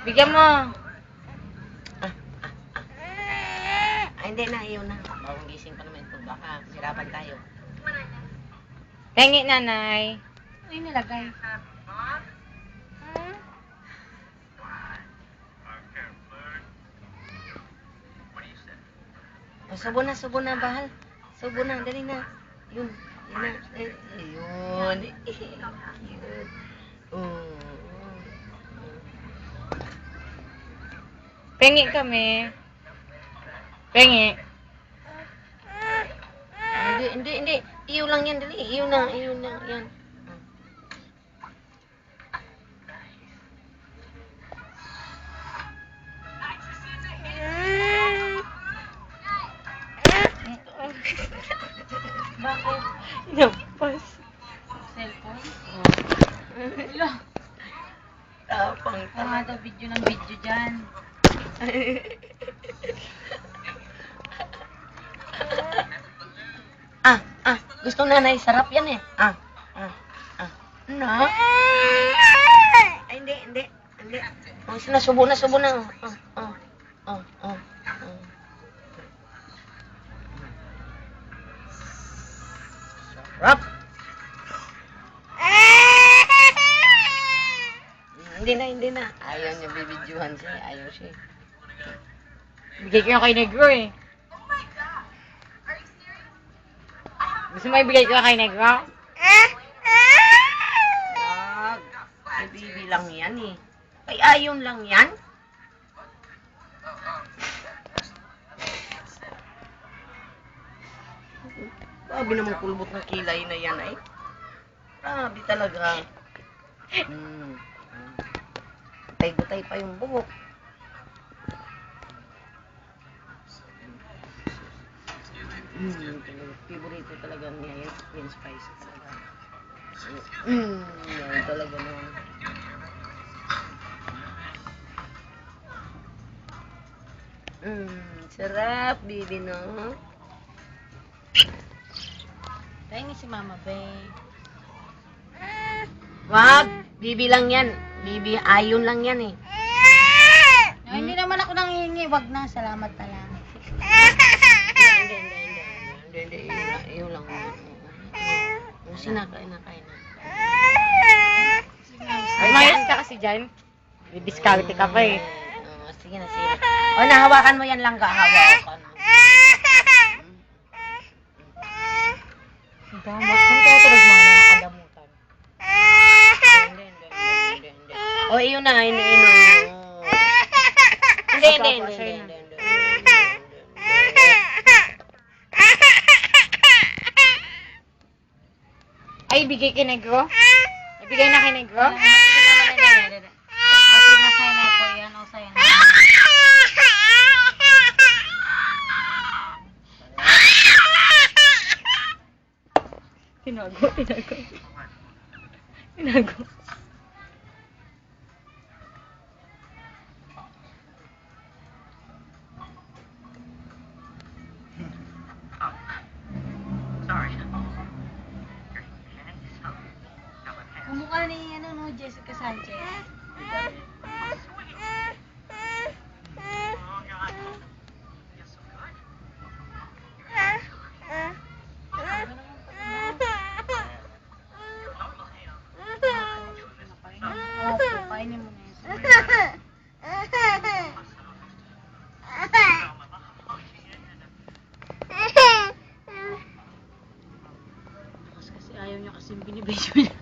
Bigyan mo. Ay, hindi na, ayaw na. Bawang gising pa naman ito. Baka sirapan tayo. Pengi, nanay. Ano yung nilagay? Oh, subo na, bahal. Subo na, dali na. Yun, yun na. Ayun. Cute. Pengi kami. Pengi. Hindi. Iyo lang yan, dali. Iyo na, yan. Bakit? Inampas. Cellphone? Wala. Tapang Mga daw video ng video dyan. Gusto nanay, sarap yan eh. Na? Ay, hindi. Oh, subo na. Sarap. Hindi na. Ayaw niya bibidyohan siya. Ayaw siya. Bigay ko yung kay Negro eh. Gusto mo ibigay ko kay Negro? Wag. Ay, bibi lang yan eh. Ay, ayon lang yan. Grabe naman kulbot ng kilay na yan ay. Grabe talaga. Gutay-gutay pa yung buhok. Favorito talaga niya yung Queen Spice talaga. Yan talaga naman. Sarap, bibi, no? Tayo si Mama Bay. Wag! Bibi lang yan. Bibi, ayon lang yan eh. Ay, hindi naman ako nanghihingi. Wag na, salamat na lang. Hindi. Iyo lang. Sinakain na. Ay, mayos ka kasi dyan. May discount ka pa eh. Sige na. O, nahawakan mo yan lang ka. Hawakan mo. Damot. Saan kaya tulog mga nakadamutan? Hindi. O, iyo na. Hindi. Ay, ibigay kay Negro? Ibigay na kay Negro? Kasi nasa'yo na po yan. O, sa'yo na. Tinago. Kumukha ni Jessica Sanchez. Kainin mo na yun. Kasi ayaw niya kasi binibidyo niya.